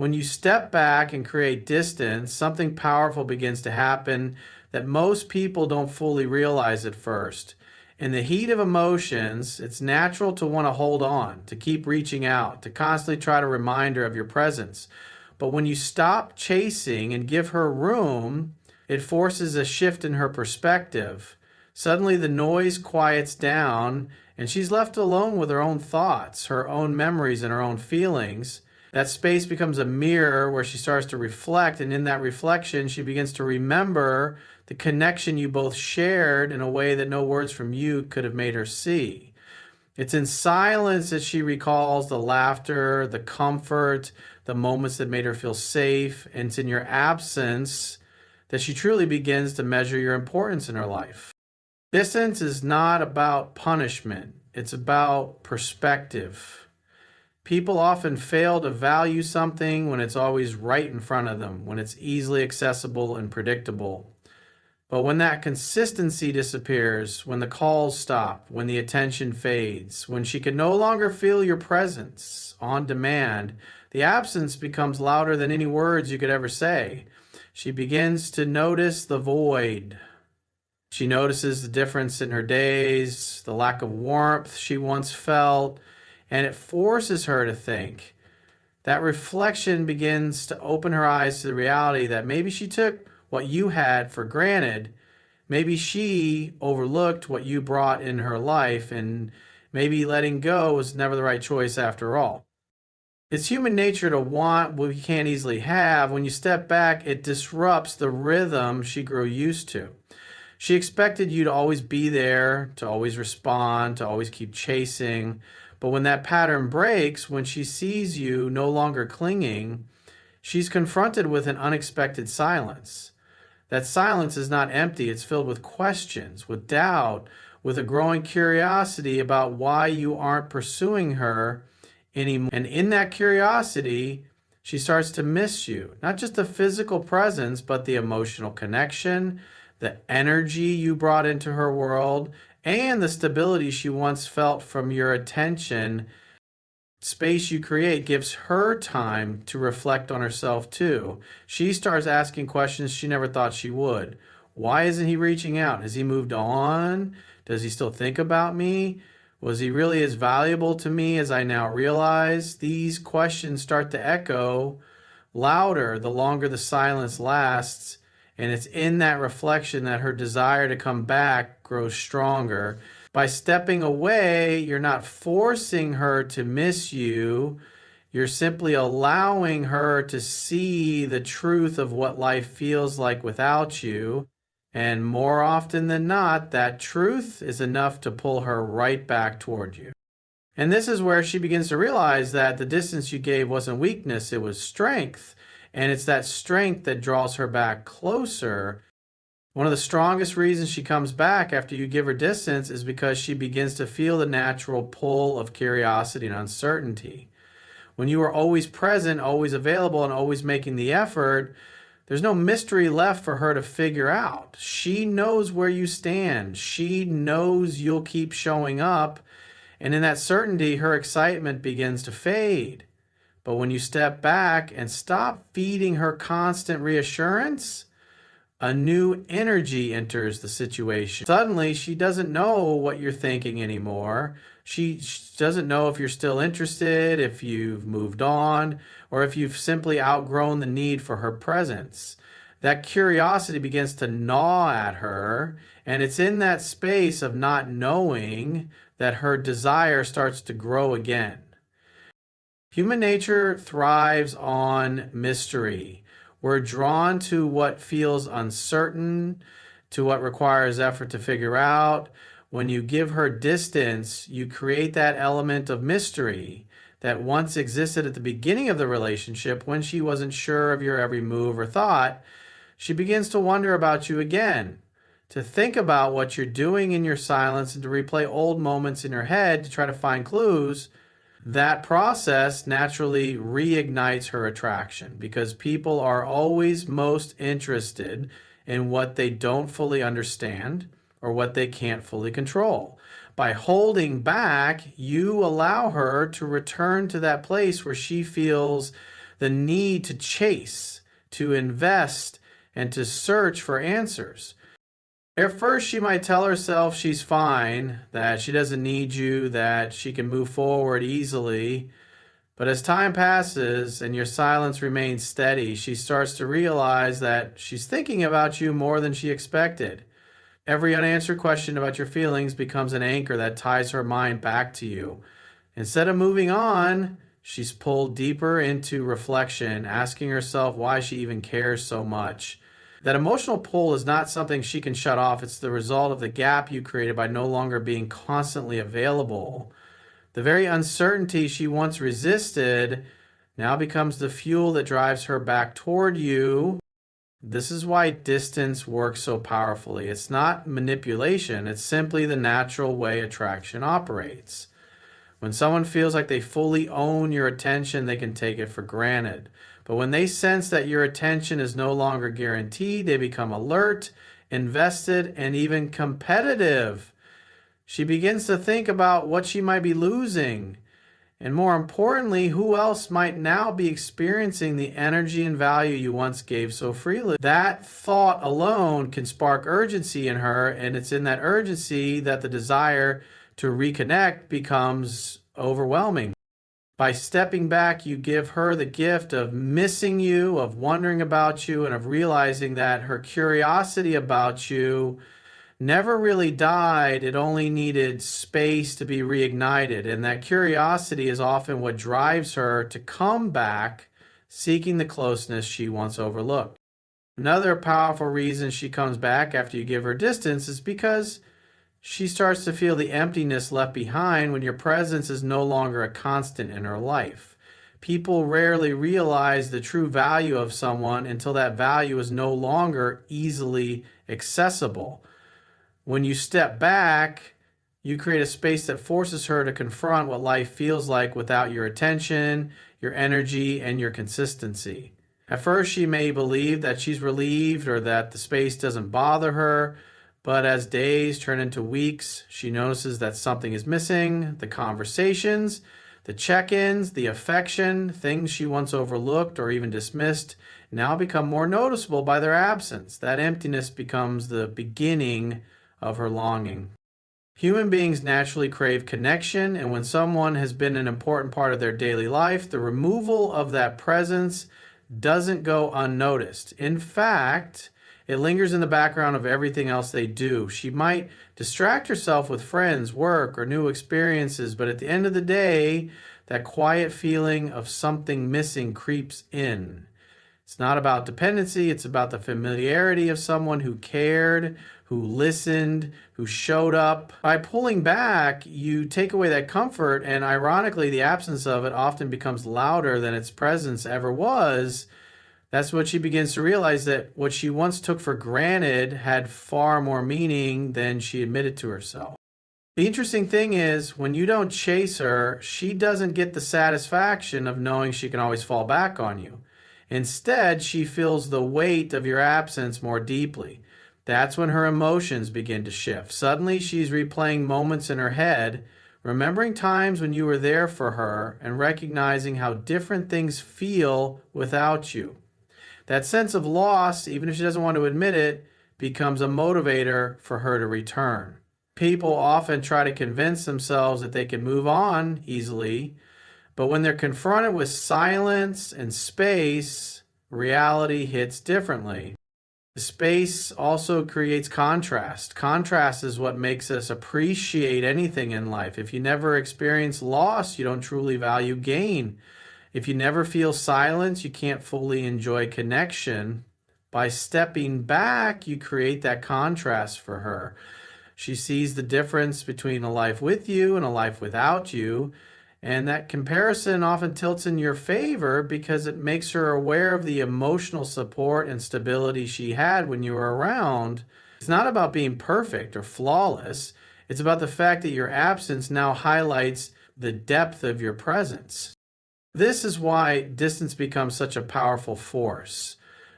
When you step back and create distance, something powerful begins to happen that most people don't fully realize at first. In the heat of emotions, it's natural to want to hold on, to keep reaching out, to constantly try to remind her of your presence. But when you stop chasing and give her room, it forces a shift in her perspective. Suddenly the noise quiets down and she's left alone with her own thoughts, her own memories, and her own feelings. That space becomes a mirror where she starts to reflect, and in that reflection, she begins to remember the connection you both shared in a way that no words from you could have made her see. It's in silence that she recalls the laughter, the comfort, the moments that made her feel safe, and it's in your absence that she truly begins to measure your importance in her life. Distance is not about punishment, it's about perspective. People often fail to value something when it's always right in front of them, when it's easily accessible and predictable. But when that consistency disappears, when the calls stop, when the attention fades, when she can no longer feel your presence on demand, the absence becomes louder than any words you could ever say. She begins to notice the void. She notices the difference in her days, the lack of warmth she once felt, and it forces her to think. That reflection begins to open her eyes to the reality that maybe she took what you had for granted. Maybe she overlooked what you brought in her life, and maybe letting go was never the right choice after all. It's human nature to want what we can't easily have. When you step back, it disrupts the rhythm she grew used to. She expected you to always be there, to always respond, to always keep chasing. But when that pattern breaks, when she sees you no longer clinging, she's confronted with an unexpected silence. That silence is not empty, it's filled with questions, with doubt, with a growing curiosity about why you aren't pursuing her anymore. And in that curiosity, she starts to miss you. Not just the physical presence, but the emotional connection, the energy you brought into her world, and the stability she once felt from your attention. Space you create gives her time to reflect on herself too. She starts asking questions she never thought she would. Why isn't he reaching out? Has he moved on? Does he still think about me? Was he really as valuable to me as I now realize? These questions start to echo louder the longer the silence lasts, and it's in that reflection that her desire to come back grows stronger. By stepping away, you're not forcing her to miss you. You're simply allowing her to see the truth of what life feels like without you. And more often than not, that truth is enough to pull her right back toward you. And this is where she begins to realize that the distance you gave wasn't weakness, it was strength. And it's that strength that draws her back closer. One of the strongest reasons she comes back after you give her distance is because she begins to feel the natural pull of curiosity and uncertainty. When you are always present, always available, and always making the effort, there's no mystery left for her to figure out. She knows where you stand. She knows you'll keep showing up. And in that certainty, her excitement begins to fade. But when you step back and stop feeding her constant reassurance, a new energy enters the situation. Suddenly, she doesn't know what you're thinking anymore. She doesn't know if you're still interested, if you've moved on, or if you've simply outgrown the need for her presence. That curiosity begins to gnaw at her, and it's in that space of not knowing that her desire starts to grow again. Human nature thrives on mystery. We're drawn to what feels uncertain, to what requires effort to figure out. When you give her distance, you create that element of mystery that once existed at the beginning of the relationship when she wasn't sure of your every move or thought. She begins to wonder about you again, to think about what you're doing in your silence and to replay old moments in her head to try to find clues. That process naturally reignites her attraction because people are always most interested in what they don't fully understand or what they can't fully control. By holding back, you allow her to return to that place where she feels the need to chase, to invest, and to search for answers. At first, she might tell herself she's fine, that she doesn't need you, that she can move forward easily. But as time passes and your silence remains steady, she starts to realize that she's thinking about you more than she expected. Every unanswered question about your feelings becomes an anchor that ties her mind back to you. Instead of moving on, she's pulled deeper into reflection, asking herself why she even cares so much. That emotional pull is not something she can shut off. It's the result of the gap you created by no longer being constantly available. The very uncertainty she once resisted now becomes the fuel that drives her back toward you. This is why distance works so powerfully. It's not manipulation, it's simply the natural way attraction operates. When someone feels like they fully own your attention, they can take it for granted. But when they sense that your attention is no longer guaranteed, they become alert, invested, and even competitive. She begins to think about what she might be losing. And more importantly, who else might now be experiencing the energy and value you once gave so freely? That thought alone can spark urgency in her, and it's in that urgency that the desire to reconnect becomes overwhelming. By stepping back, you give her the gift of missing you, of wondering about you, and of realizing that her curiosity about you never really died. It only needed space to be reignited. And that curiosity is often what drives her to come back, seeking the closeness she once overlooked. Another powerful reason she comes back after you give her distance is because she starts to feel the emptiness left behind when your presence is no longer a constant in her life. People rarely realize the true value of someone until that value is no longer easily accessible. When you step back, you create a space that forces her to confront what life feels like without your attention, your energy, and your consistency. At first, she may believe that she's relieved or that the space doesn't bother her, but as days turn into weeks, she notices that something is missing. The conversations, the check-ins, the affection, things she once overlooked or even dismissed now become more noticeable by their absence. That emptiness becomes the beginning of her longing. Human beings naturally crave connection, and when someone has been an important part of their daily life, the removal of that presence doesn't go unnoticed. In fact, it lingers in the background of everything else they do. She might distract herself with friends, work, or new experiences, but at the end of the day, that quiet feeling of something missing creeps in. It's not about dependency, it's about the familiarity of someone who cared, who listened, who showed up. By pulling back, you take away that comfort, and ironically, the absence of it often becomes louder than its presence ever was. That's what she begins to realize, that what she once took for granted had far more meaning than she admitted to herself. The interesting thing is, when you don't chase her, she doesn't get the satisfaction of knowing she can always fall back on you. Instead, she feels the weight of your absence more deeply. That's when her emotions begin to shift. Suddenly, she's replaying moments in her head, remembering times when you were there for her, and recognizing how different things feel without you. That sense of loss, even if she doesn't want to admit it, becomes a motivator for her to return. People often try to convince themselves that they can move on easily, but when they're confronted with silence and space, reality hits differently. Space also creates contrast. Contrast is what makes us appreciate anything in life. If you never experience loss, you don't truly value gain. If you never feel silence, you can't fully enjoy connection. By stepping back, you create that contrast for her. She sees the difference between a life with you and a life without you. And that comparison often tilts in your favor because it makes her aware of the emotional support and stability she had when you were around. It's not about being perfect or flawless. It's about the fact that your absence now highlights the depth of your presence. This is why distance becomes such a powerful force.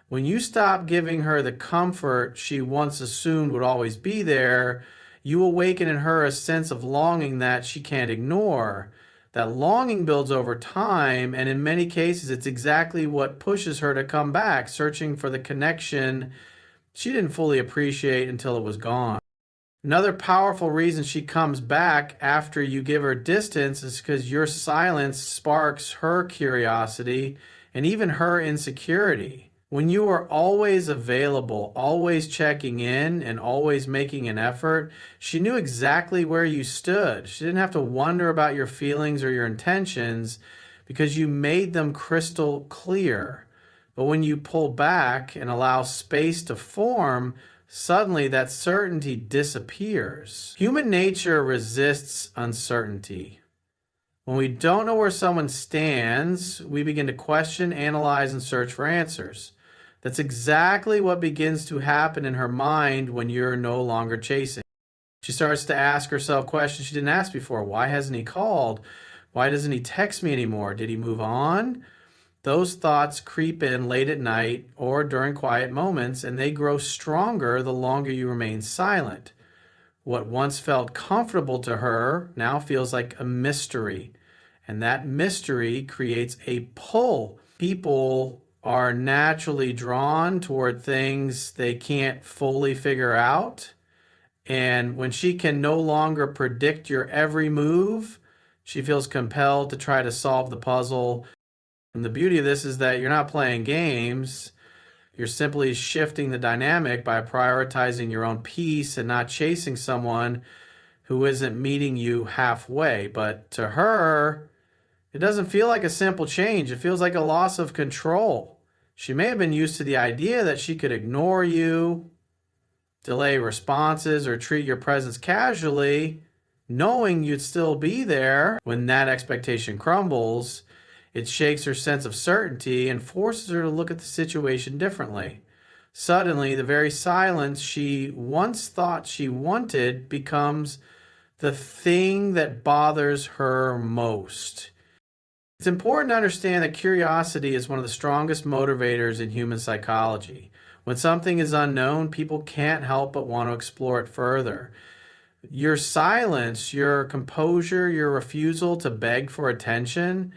When you stop giving her the comfort she once assumed would always be there, you awaken in her a sense of longing that she can't ignore. That longing builds over time, and in many cases, it's exactly what pushes her to come back, searching for the connection she didn't fully appreciate until it was gone. Another powerful reason she comes back after you give her distance is because your silence sparks her curiosity and even her insecurity. When you are always available, always checking in, and always making an effort, she knew exactly where you stood. She didn't have to wonder about your feelings or your intentions because you made them crystal clear. But when you pull back and allow space to form, suddenly that certainty disappears. Human nature resists uncertainty. When we don't know where someone stands, we begin to question, analyze, and search for answers. That's exactly what begins to happen in her mind when you're no longer chasing. She starts to ask herself questions she didn't ask before. Why hasn't he called? Why doesn't he text me anymore? Did he move on? Those thoughts creep in late at night or during quiet moments, and they grow stronger the longer you remain silent. What once felt comfortable to her now feels like a mystery, and that mystery creates a pull. People are naturally drawn toward things they can't fully figure out, and when she can no longer predict your every move, she feels compelled to try to solve the puzzle. And the beauty of this is that you're not playing games. You're simply shifting the dynamic by prioritizing your own peace and not chasing someone who isn't meeting you halfway. But to her, it doesn't feel like a simple change. It feels like a loss of control. She may have been used to the idea that she could ignore you, delay responses, or treat your presence casually, knowing you'd still be there. When that expectation crumbles, it shakes her sense of certainty and forces her to look at the situation differently. Suddenly, the very silence she once thought she wanted becomes the thing that bothers her most. It's important to understand that curiosity is one of the strongest motivators in human psychology. When something is unknown, people can't help but want to explore it further. Your silence, your composure, your refusal to beg for attention,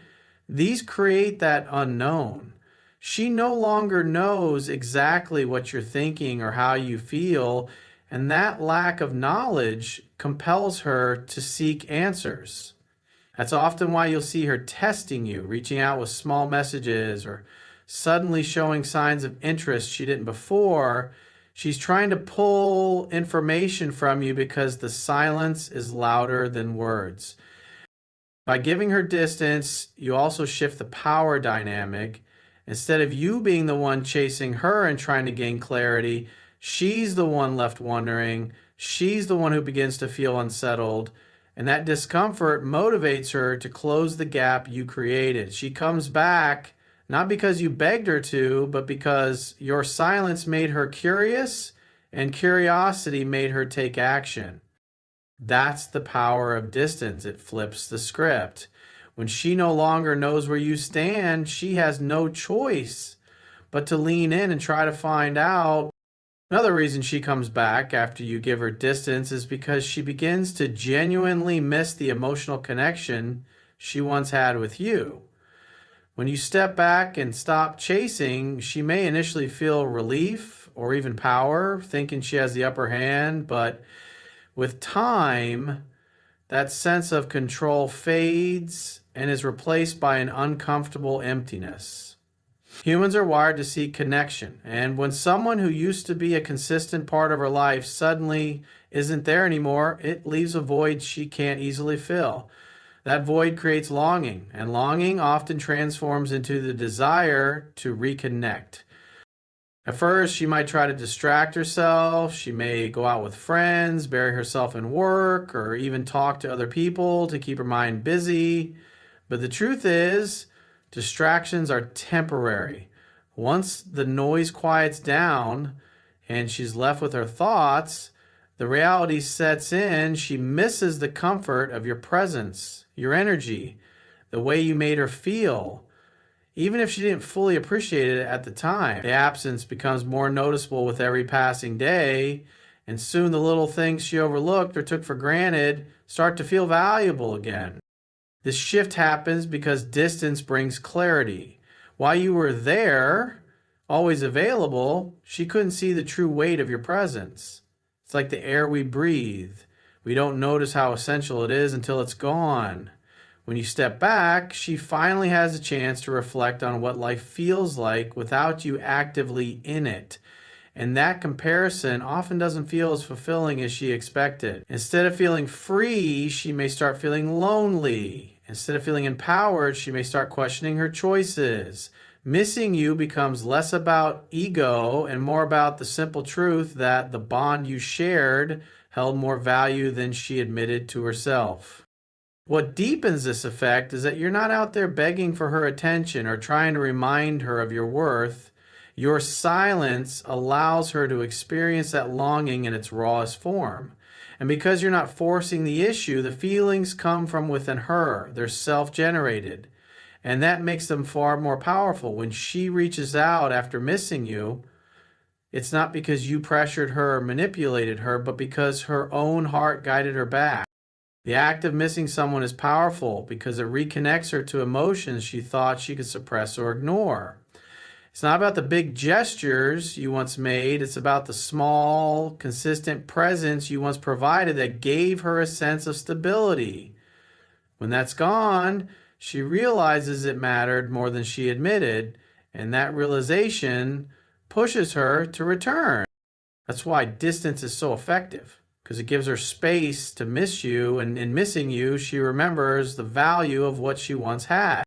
these create that unknown. She no longer knows exactly what you're thinking or how you feel, and that lack of knowledge compels her to seek answers. That's often why you'll see her testing you, reaching out with small messages or suddenly showing signs of interest she didn't before. She's trying to pull information from you because the silence is louder than words. By giving her distance, you also shift the power dynamic. Instead of you being the one chasing her and trying to gain clarity, she's the one left wondering. She's the one who begins to feel unsettled. And that discomfort motivates her to close the gap you created. She comes back not because you begged her to, but because your silence made her curious and curiosity made her take action. That's the power of distance. It flips the script. When she no longer knows where you stand, she has no choice but to lean in and try to find out. Another reason she comes back after you give her distance is because she begins to genuinely miss the emotional connection she once had with you. When you step back and stop chasing, she may initially feel relief or even power, thinking she has the upper hand, but with time, that sense of control fades and is replaced by an uncomfortable emptiness. Humans are wired to seek connection, and when someone who used to be a consistent part of her life suddenly isn't there anymore, it leaves a void she can't easily fill. That void creates longing, and longing often transforms into the desire to reconnect. At first, she might try to distract herself. She may go out with friends, bury herself in work, or even talk to other people to keep her mind busy. But the truth is, distractions are temporary. Once the noise quiets down and she's left with her thoughts, the reality sets in. She misses the comfort of your presence, your energy, the way you made her feel. Even if she didn't fully appreciate it at the time, the absence becomes more noticeable with every passing day, and soon the little things she overlooked or took for granted start to feel valuable again. This shift happens because distance brings clarity. While you were there, always available, she couldn't see the true weight of your presence. It's like the air we breathe. We don't notice how essential it is until it's gone. When you step back, she finally has a chance to reflect on what life feels like without you actively in it. And that comparison often doesn't feel as fulfilling as she expected. Instead of feeling free, she may start feeling lonely. Instead of feeling empowered, she may start questioning her choices. Missing you becomes less about ego and more about the simple truth that the bond you shared held more value than she admitted to herself. What deepens this effect is that you're not out there begging for her attention or trying to remind her of your worth. Your silence allows her to experience that longing in its rawest form. And because you're not forcing the issue, the feelings come from within her. They're self-generated. And that makes them far more powerful. When she reaches out after missing you, it's not because you pressured her or manipulated her, but because her own heart guided her back. The act of missing someone is powerful because it reconnects her to emotions she thought she could suppress or ignore. It's not about the big gestures you once made. It's about the small, consistent presence you once provided that gave her a sense of stability. When that's gone, she realizes it mattered more than she admitted, and that realization pushes her to return. That's why distance is so effective, because it gives her space to miss you, and in missing you, she remembers the value of what she once had.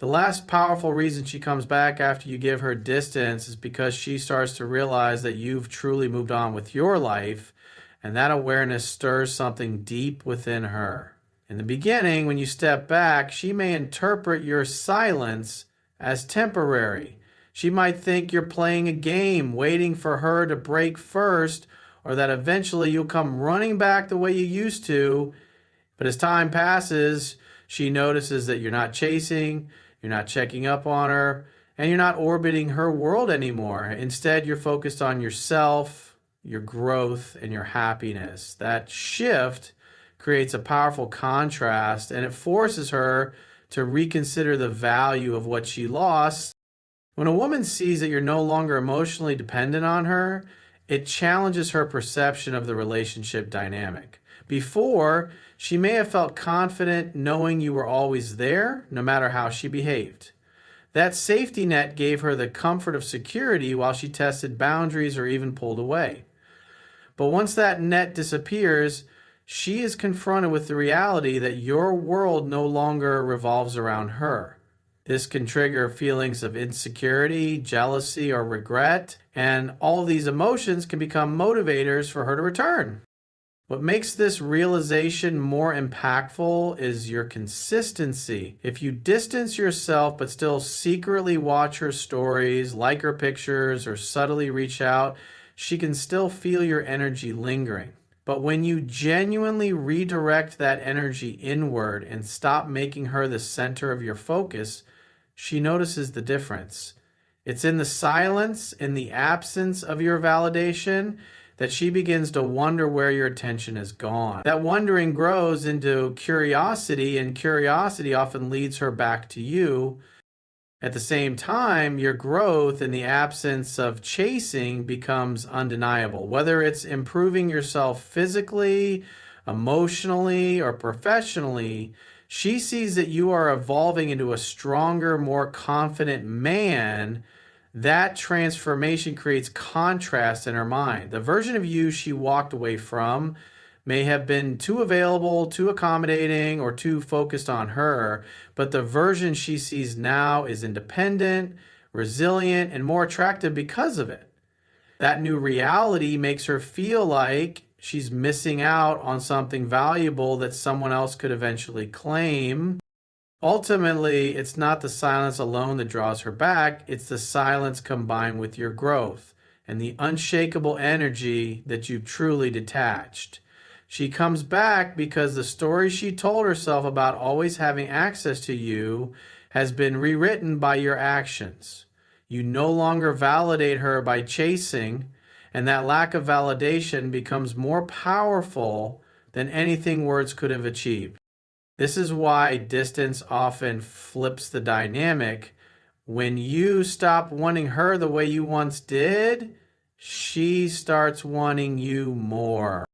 The last powerful reason she comes back after you give her distance is because she starts to realize that you've truly moved on with your life, and that awareness stirs something deep within her. In the beginning, when you step back, she may interpret your silence as temporary. She might think you're playing a game, waiting for her to break first, or that eventually you'll come running back the way you used to. But as time passes, she notices that you're not chasing, you're not checking up on her, and you're not orbiting her world anymore. Instead, you're focused on yourself, your growth, and your happiness. That shift creates a powerful contrast, and it forces her to reconsider the value of what she lost. When a woman sees that you're no longer emotionally dependent on her, it challenges her perception of the relationship dynamic. Before, she may have felt confident knowing you were always there, no matter how she behaved. That safety net gave her the comfort of security while she tested boundaries or even pulled away. But once that net disappears, she is confronted with the reality that your world no longer revolves around her. This can trigger feelings of insecurity, jealousy, or regret, and all of these emotions can become motivators for her to return. What makes this realization more impactful is your consistency. If you distance yourself but still secretly watch her stories, like her pictures, or subtly reach out, she can still feel your energy lingering. But when you genuinely redirect that energy inward and stop making her the center of your focus, she notices the difference. It's in the silence, in the absence of your validation, that she begins to wonder where your attention has gone. That wondering grows into curiosity, and curiosity often leads her back to you. At the same time, your growth in the absence of chasing becomes undeniable. Whether it's improving yourself physically, emotionally, or professionally, she sees that you are evolving into a stronger, more confident man. That transformation creates contrast in her mind. The version of you she walked away from may have been too available, too accommodating, or too focused on her, but the version she sees now is independent, resilient, and more attractive because of it. That new reality makes her feel like she's missing out on something valuable that someone else could eventually claim. Ultimately, it's not the silence alone that draws her back, it's the silence combined with your growth and the unshakable energy that you've truly detached. She comes back because the story she told herself about always having access to you has been rewritten by your actions. You no longer validate her by chasing, and that lack of validation becomes more powerful than anything words could have achieved. This is why distance often flips the dynamic. When you stop wanting her the way you once did, she starts wanting you more.